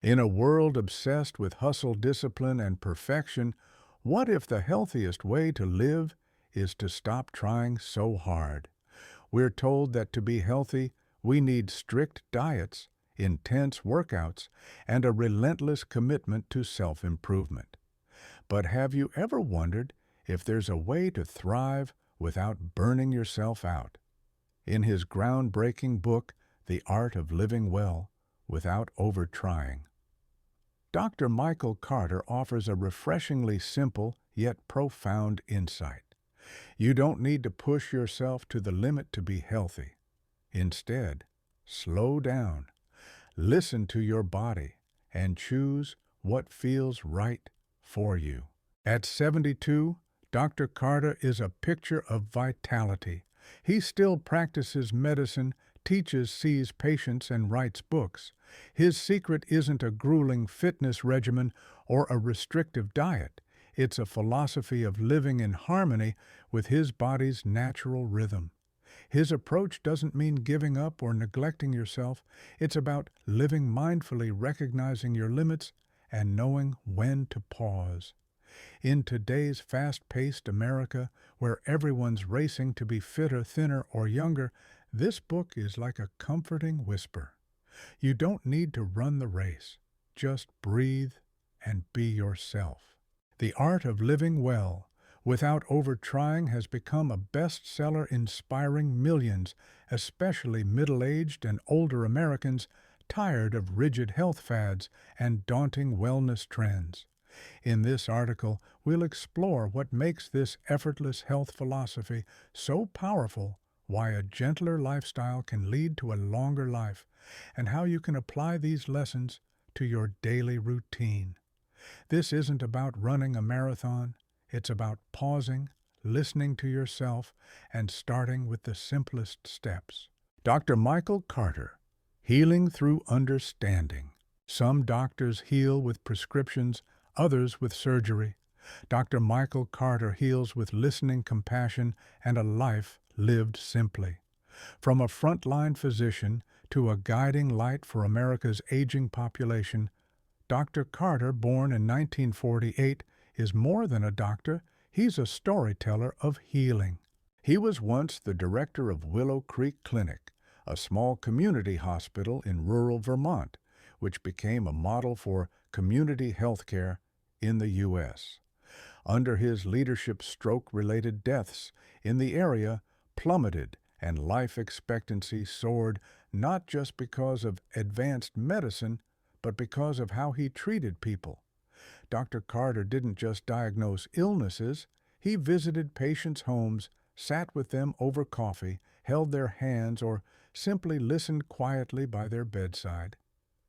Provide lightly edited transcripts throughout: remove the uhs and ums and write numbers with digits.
In a world obsessed with hustle, discipline, and perfection, what if the healthiest way to live is to stop trying so hard? We're told that to be healthy, we need strict diets, intense workouts, and a relentless commitment to self-improvement. But have you ever wondered if there's a way to thrive without burning yourself out? In his groundbreaking book, The Art of Living Well Without Overtrying, Dr. Michael Carter offers a refreshingly simple yet profound insight. You don't need to push yourself to the limit to be healthy. Instead, slow down, listen to your body, and choose what feels right for you. At 72, Dr. Carter is a picture of vitality. He still practices medicine, teaches, sees patients, and writes books. His secret isn't a grueling fitness regimen or a restrictive diet. It's a philosophy of living in harmony with his body's natural rhythm. His approach doesn't mean giving up or neglecting yourself. It's about living mindfully, recognizing your limits, and knowing when to pause. In today's fast-paced America, where everyone's racing to be fitter, thinner, or younger, this book is like a comforting whisper. You don't need to run the race. Just breathe and be yourself. The Art of Living Well Without Overtrying has become a bestseller inspiring millions, especially middle-aged and older Americans tired of rigid health fads and daunting wellness trends. In this article, we'll explore what makes this effortless health philosophy so powerful, why a gentler lifestyle can lead to a longer life, and how you can apply these lessons to your daily routine. This isn't about running a marathon. It's about pausing, listening to yourself, and starting with the simplest steps. Dr. Michael Carter, Healing Through Understanding. Some doctors heal with prescriptions, others with surgery. Dr. Michael Carter heals with listening, compassion, and a life lived simply. From a frontline physician to a guiding light for America's aging population, Dr. Carter, born in 1948, is more than a doctor. He's a storyteller of healing. He was once the director of Willow Creek Clinic, a small community hospital in rural Vermont, which became a model for community health care in the U.S. Under his leadership, stroke-related deaths in the area plummeted and life expectancy soared, not just because of advanced medicine, but because of how he treated people. Dr. Carter didn't just diagnose illnesses, he visited patients' homes, sat with them over coffee, held their hands, or simply listened quietly by their bedside.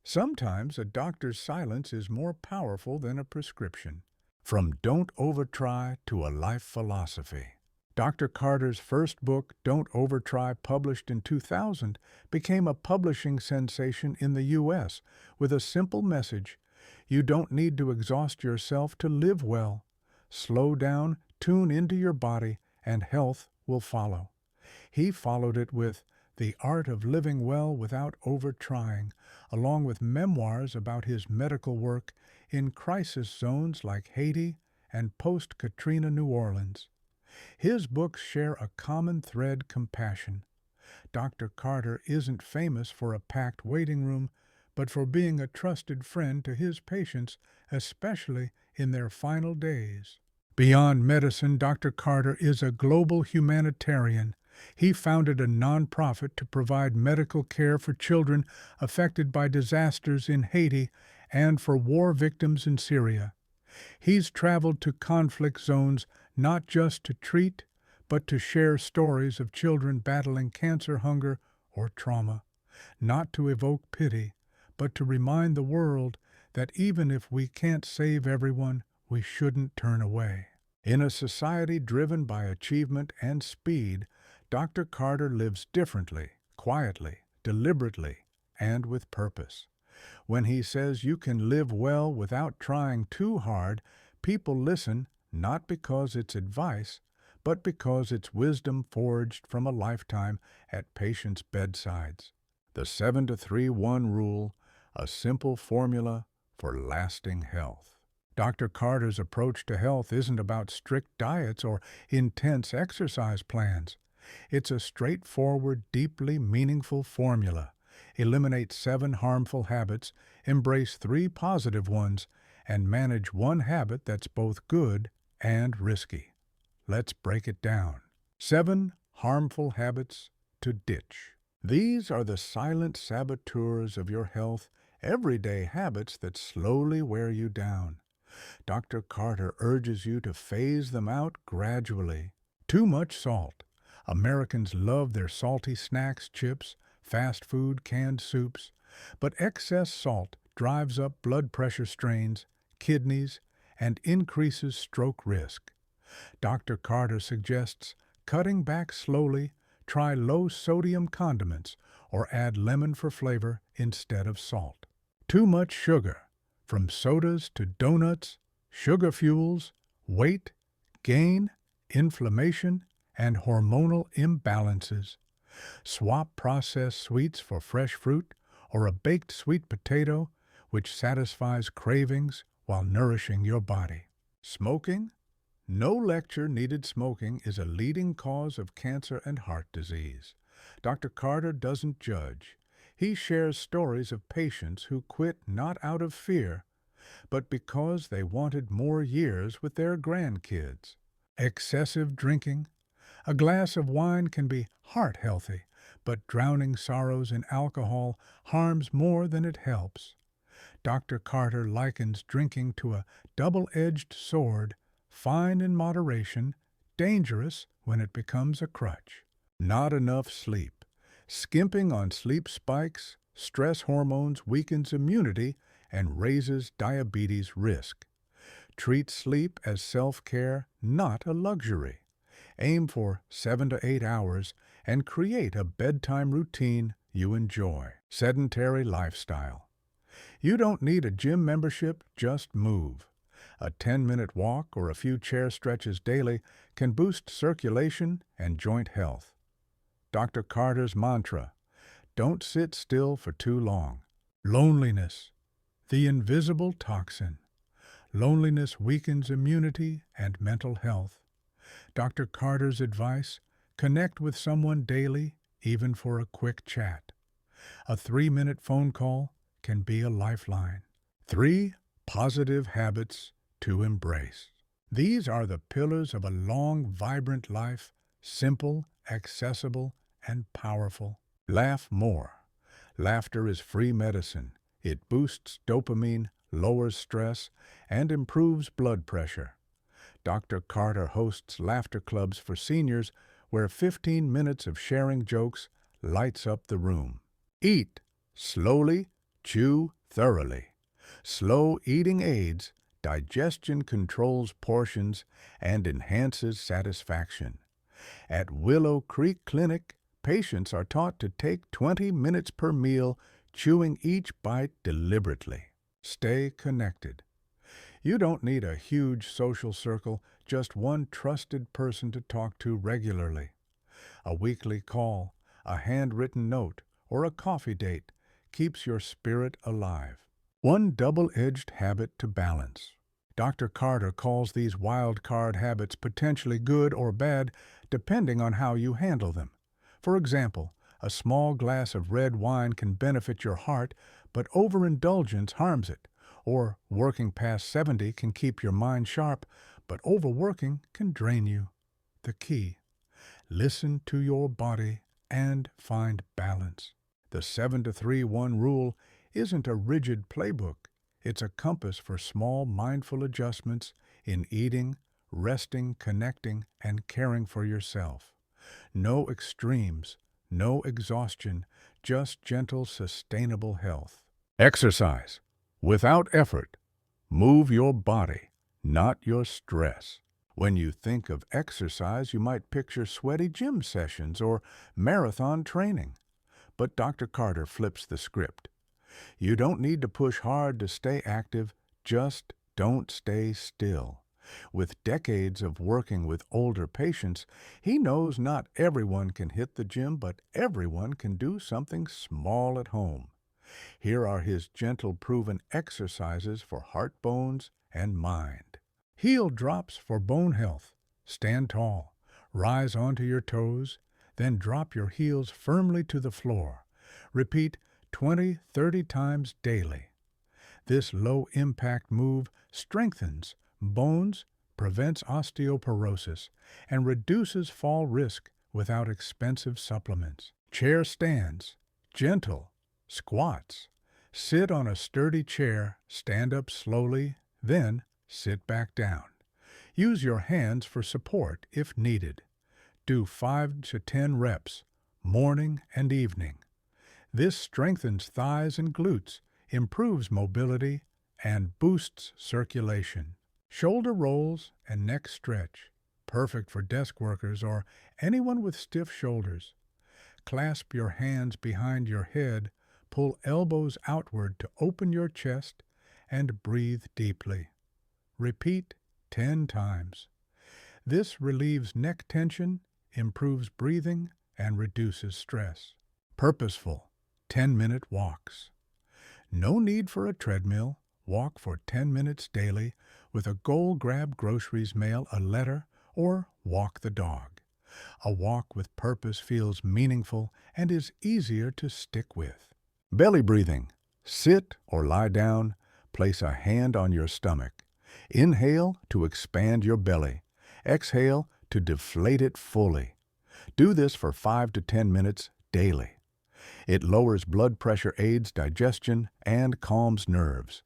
Sometimes a doctor's silence is more powerful than a prescription. From Don't Overtry to a Life Philosophy. Dr. Carter's first book, Don't Overtry, published in 2000, became a publishing sensation in the U.S. with a simple message: you don't need to exhaust yourself to live well. Slow down, tune into your body, and health will follow. He followed it with The Art of Living Well Without Overtrying, along with memoirs about his medical work in crisis zones like Haiti and post-Katrina New Orleans. His books share a common thread: compassion. Dr. Carter isn't famous for a packed waiting room, but for being a trusted friend to his patients, especially in their final days. Beyond medicine, Dr. Carter is a global humanitarian. He founded a nonprofit to provide medical care for children affected by disasters in Haiti and for war victims in Syria. He's traveled to conflict zones not just to treat, but to share stories of children battling cancer, hunger, or trauma, not to evoke pity, but to remind the world that even if we can't save everyone, we shouldn't turn away. In a society driven by achievement and speed, Dr. Carter lives differently, quietly, deliberately, and with purpose. When he says you can live well without trying too hard, people listen not because it's advice, but because it's wisdom forged from a lifetime at patients' bedsides. The 7-to-3-1 rule: a simple formula for lasting health. Dr. Carter's approach to health isn't about strict diets or intense exercise plans. It's a straightforward, deeply meaningful formula. Eliminate 7 harmful habits, embrace 3 positive ones, and manage one habit that's both good and risky. Let's break it down. 7 harmful habits to ditch. These are the silent saboteurs of your health, everyday habits that slowly wear you down. Dr. Carter urges you to phase them out gradually. Too much salt. Americans love their salty snacks, chips, fast food, canned soups, but excess salt drives up blood pressure strains, kidneys, and increases stroke risk. Dr. Carter suggests cutting back slowly, try low-sodium condiments, or add lemon for flavor instead of salt. Too much sugar. From sodas to donuts, sugar fuels, weight, gain, inflammation, and hormonal imbalances. Swap processed sweets for fresh fruit or a baked sweet potato, which satisfies cravings while nourishing your body. Smoking? No lecture needed. Smoking is a leading cause of cancer and heart disease. Dr. Carter doesn't judge. He shares stories of patients who quit not out of fear, but because they wanted more years with their grandkids. Excessive drinking. A glass of wine can be heart-healthy, but drowning sorrows in alcohol harms more than it helps. Dr. Carter likens drinking to a double-edged sword, fine in moderation, dangerous when it becomes a crutch. Not enough sleep. Skimping on sleep spikes, stress hormones weakens immunity and raises diabetes risk. Treat sleep as self-care, not a luxury. Aim for 7 to 8 hours and create a bedtime routine you enjoy. Sedentary lifestyle. You don't need a gym membership, just move. A 10-minute walk or a few chair stretches daily can boost circulation and joint health. Dr. Carter's mantra: don't sit still for too long. Loneliness, the invisible toxin. Loneliness weakens immunity and mental health. Dr. Carter's advice: connect with someone daily, even for a quick chat. A 3-minute phone call can be a lifeline. 3 positive habits to embrace. These are the pillars of a long, vibrant life, simple, accessible, and powerful. Laugh more. Laughter is free medicine. It boosts dopamine, lowers stress, and improves blood pressure. Dr. Carter hosts laughter clubs for seniors where 15 minutes of sharing jokes lights up the room. Eat slowly, chew thoroughly. Slow eating aids digestion, controls portions, and enhances satisfaction. At Willow Creek Clinic, patients are taught to take 20 minutes per meal, chewing each bite deliberately. Stay connected. You don't need a huge social circle, just one trusted person to talk to regularly. A weekly call, a handwritten note, or a coffee date keeps your spirit alive. One double-edged habit to balance. Dr. Carter calls these wild card habits potentially good or bad, depending on how you handle them. For example, a small glass of red wine can benefit your heart, but overindulgence harms it. Or working past 70 can keep your mind sharp, but overworking can drain you. The key: listen to your body and find balance. The 7-to-3-1 rule isn't a rigid playbook. It's a compass for small, mindful adjustments in eating, resting, connecting, and caring for yourself. No extremes, no exhaustion, just gentle, sustainable health. Exercise. Without effort. Move your body, not your stress. When you think of exercise, you might picture sweaty gym sessions or marathon training. But Dr. Carter flips the script. You don't need to push hard to stay active, just don't stay still. With decades of working with older patients, he knows not everyone can hit the gym, but everyone can do something small at home. Here are his gentle, proven exercises for heart, bones, and mind. Heel drops for bone health. Stand tall, rise onto your toes, then drop your heels firmly to the floor. Repeat 20-30 times daily. This low-impact move strengthens bones, prevents osteoporosis, and reduces fall risk without expensive supplements. Chair stands, gentle, squats. Sit on a sturdy chair, stand up slowly, then sit back down. Use your hands for support if needed. Do 5 to 10 reps, morning and evening. This strengthens thighs and glutes, improves mobility, and boosts circulation. Shoulder rolls and neck stretch, perfect for desk workers or anyone with stiff shoulders. Clasp your hands behind your head, pull elbows outward to open your chest, and breathe deeply. Repeat 10 times. This relieves neck tension, improves breathing, and reduces stress. Purposeful 10-minute walks. No need for a treadmill. Walk for 10 minutes daily with a goal. Grab groceries, mail a letter, or walk the dog. A walk with purpose feels meaningful and is easier to stick with. Belly breathing. Sit or lie down. Place a hand on your stomach. Inhale to expand your belly. Exhale to deflate it fully. Do this for 5 to 10 minutes daily. It lowers blood pressure, aids digestion, and calms nerves.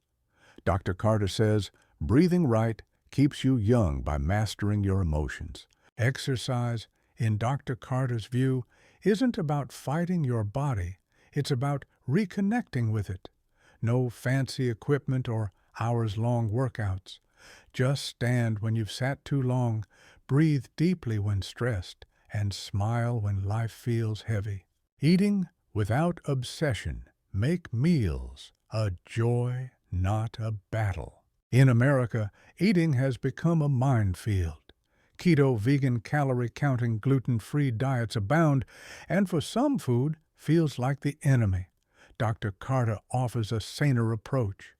Dr. Carter says, breathing right keeps you young by mastering your emotions. Exercise, in Dr. Carter's view, isn't about fighting your body. It's about reconnecting with it. No fancy equipment or hours-long workouts. Just stand when you've sat too long, breathe deeply when stressed, and smile when life feels heavy. Eating without obsession. Make meals a joy, not a battle. In America, eating has become a minefield. Keto, vegan, calorie-counting, gluten-free diets abound, and for some food feels like the enemy. Dr. Carter offers a saner approach.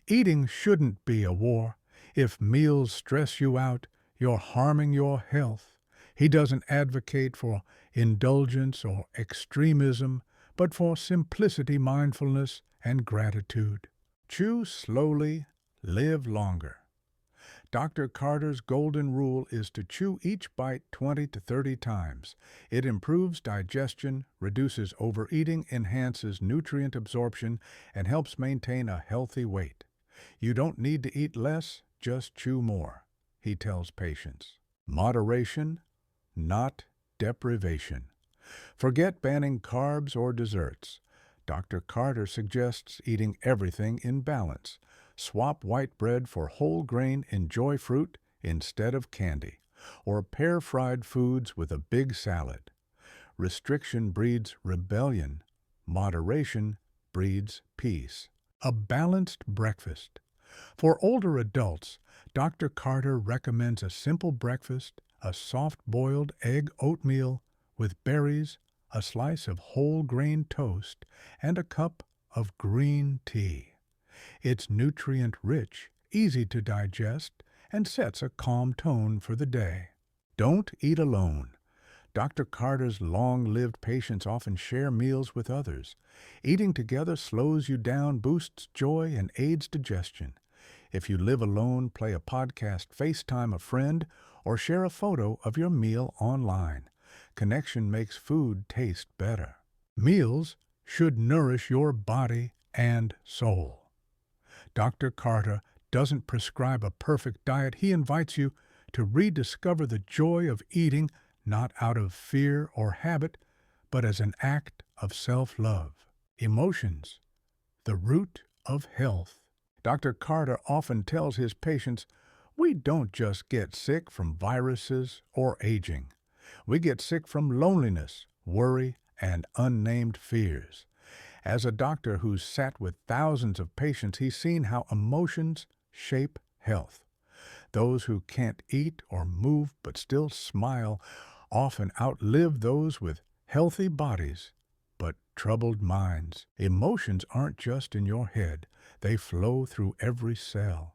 Eating shouldn't be a war. If meals stress you out, you're harming your health. He doesn't advocate for indulgence or extremism, but for simplicity, mindfulness, and gratitude. Chew slowly, live longer. Dr. Carter's golden rule is to chew each bite 20 to 30 times. It improves digestion, reduces overeating, enhances nutrient absorption, and helps maintain a healthy weight. You don't need to eat less, just chew more, he tells patients. Moderation, not deprivation. Forget banning carbs or desserts. Dr. Carter suggests eating everything in balance. Swap white bread for whole grain, enjoy fruit instead of candy, or pair fried foods with a big salad. Restriction breeds rebellion. Moderation breeds peace. A balanced breakfast. For older adults, Dr. Carter recommends a simple breakfast, a soft-boiled egg oatmeal with berries, a slice of whole grain toast, and a cup of green tea. It's nutrient-rich, easy to digest, and sets a calm tone for the day. Don't eat alone. Dr. Carter's long-lived patients often share meals with others. Eating together slows you down, boosts joy, and aids digestion. If you live alone, play a podcast, FaceTime a friend, or share a photo of your meal online. Connection makes food taste better. Meals should nourish your body and soul. Dr. Carter doesn't prescribe a perfect diet. He invites you to rediscover the joy of eating, not out of fear or habit, but as an act of self-love. Emotions, the root of health. Dr. Carter often tells his patients, we don't just get sick from viruses or aging. We get sick from loneliness, worry, and unnamed fears. As a doctor who's sat with thousands of patients, he's seen how emotions shape health. Those who can't eat or move but still smile often outlive those with healthy bodies but troubled minds. Emotions aren't just in your head, they flow through every cell.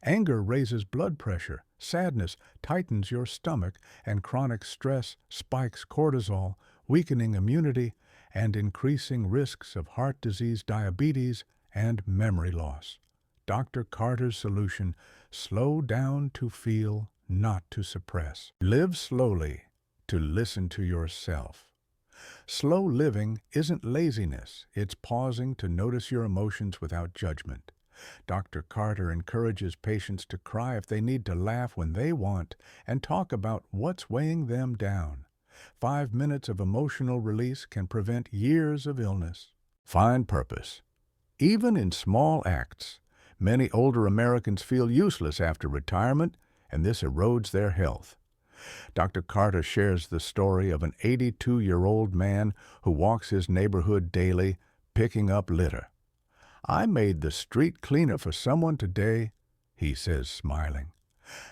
Anger raises blood pressure, sadness tightens your stomach, and chronic stress spikes cortisol, weakening immunity and increasing risks of heart disease, diabetes, and memory loss. Dr. Carter's solution: slow down to feel, not to suppress. Live slowly to listen to yourself. Slow living isn't laziness, it's pausing to notice your emotions without judgment. Dr. Carter encourages patients to cry if they need, to laugh when they want, and talk about what's weighing them down. 5 minutes of emotional release can prevent years of illness. Find purpose. Even in small acts, many older Americans feel useless after retirement, and this erodes their health. Dr. Carter shares the story of an 82-year-old man who walks his neighborhood daily, picking up litter. "I made the street cleaner for someone today," he says, smiling.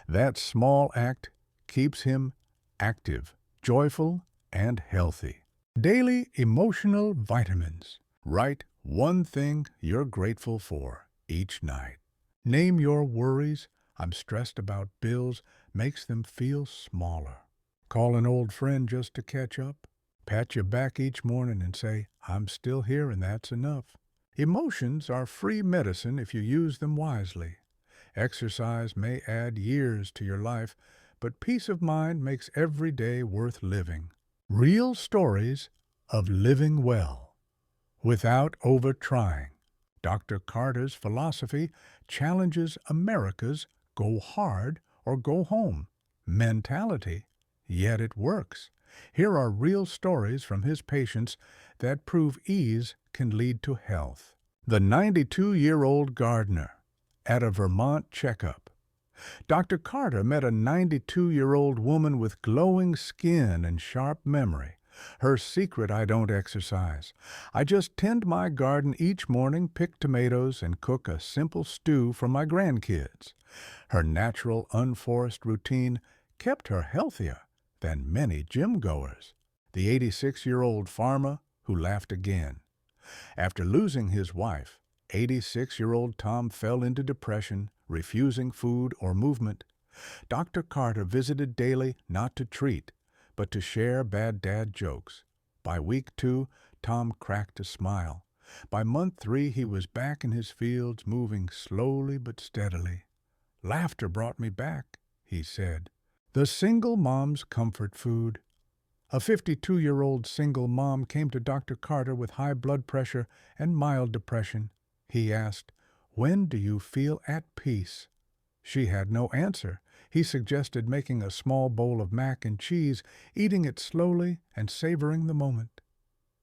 That small act keeps him active, joyful, and healthy. Daily emotional vitamins. Write one thing you're grateful for each night. Name your worries. "I'm stressed about bills," makes them feel smaller. Call an old friend just to catch up. Pat your back each morning and say, "I'm still here," and that's enough. Emotions are free medicine if you use them wisely. Exercise may add years to your life, but peace of mind makes every day worth living. Real stories of living well without over-trying. Dr. Carter's philosophy challenges America's "go hard or go home" mentality, yet it works. Here are real stories from his patients that prove ease can lead to health. The 92-year-old gardener at a Vermont checkup. Dr. Carter met a 92-year-old woman with glowing skin and sharp memory. Her secret: "I don't exercise. I just tend my garden each morning, pick tomatoes, and cook a simple stew for my grandkids." Her natural, unforced routine kept her healthier than many gym-goers. The 86-year-old farmer who laughed again. After losing his wife, 86-year-old Tom fell into depression, refusing food or movement. Dr. Carter visited daily, not to treat, but to share bad dad jokes. By week 2, Tom cracked a smile. By month 3, he was back in his fields, moving slowly but steadily. "Laughter brought me back," he said. The single mom's comfort food. A 52-year-old single mom came to Dr. Carter with high blood pressure and mild depression. He asked, "When do you feel at peace?" She had no answer. He suggested making a small bowl of mac and cheese, eating it slowly and savoring the moment.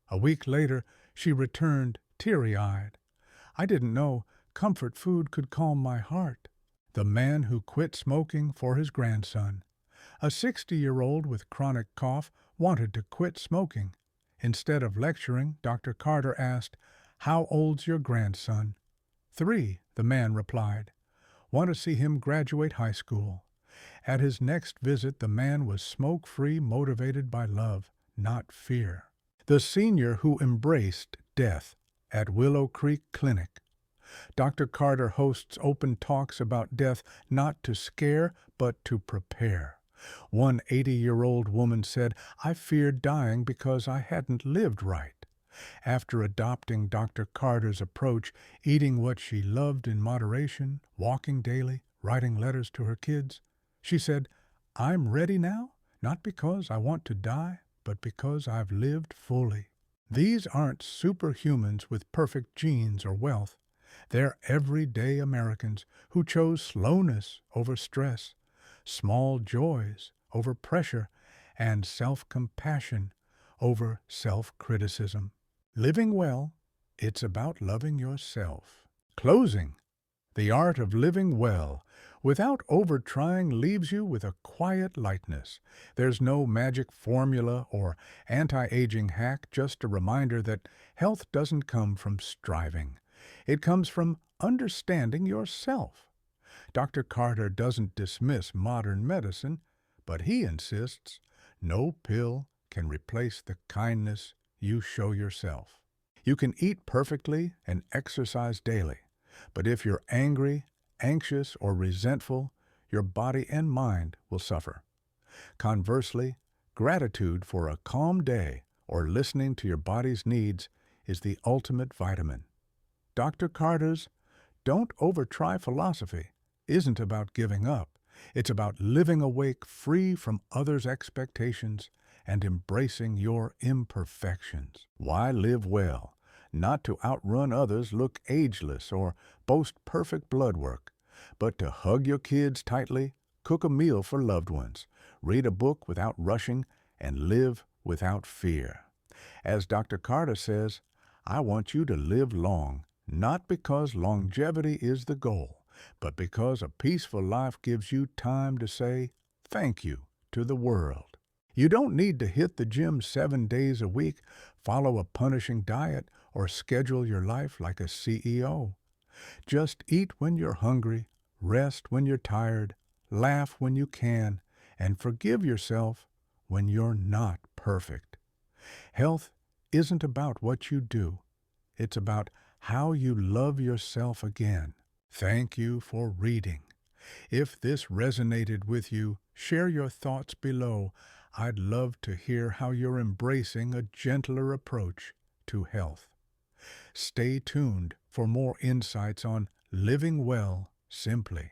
A week later, she returned, teary-eyed. "I didn't know comfort food could calm my heart." The man who quit smoking for his grandson. A 60-year-old with chronic cough wanted to quit smoking. Instead of lecturing, Dr. Carter asked, "How old's your grandson?" 3, the man replied. "Want to see him graduate high school." At his next visit, the man was smoke-free, motivated by love, not fear. The senior who embraced death at Willow Creek Clinic. Dr. Carter hosts open talks about death, not to scare, but to prepare. One 80-year-old woman said, "I feared dying because I hadn't lived right." After adopting Dr. Carter's approach, eating what she loved in moderation, walking daily, writing letters to her kids, she said, "I'm ready now, not because I want to die, but because I've lived fully." These aren't superhumans with perfect genes or wealth. They're everyday Americans who chose slowness over stress, small joys over pressure, and self-compassion over self-criticism. Living well, it's about loving yourself. Closing. The art of living well without over-trying leaves you with a quiet lightness. There's no magic formula or anti-aging hack, just a reminder that health doesn't come from striving. It comes from understanding yourself. Dr. Carter doesn't dismiss modern medicine, but he insists no pill can replace the kindness you show yourself. You can eat perfectly and exercise daily, but if you're angry, anxious, or resentful, your body and mind will suffer. Conversely, gratitude for a calm day or listening to your body's needs is the ultimate vitamin. Dr. Carter's "Don't Overtry" philosophy isn't about giving up. It's about living awake free from others' expectations and embracing your imperfections. Why live well? Not to outrun others, look ageless, or boast perfect blood work, but to hug your kids tightly, cook a meal for loved ones, read a book without rushing, and live without fear. As Dr. Carter says, I want you to live long, not because longevity is the goal, but because a peaceful life gives you time to say thank you to the world. You don't need to hit the gym 7 days a week, follow a punishing diet, or schedule your life like a CEO. Just eat when you're hungry, rest when you're tired, laugh when you can, and forgive yourself when you're not perfect. Health isn't about what you do. It's about how you love yourself again. Thank you for reading. If this resonated with you, share your thoughts below. I'd love to hear how you're embracing a gentler approach to health. Stay tuned for more insights on living well simply.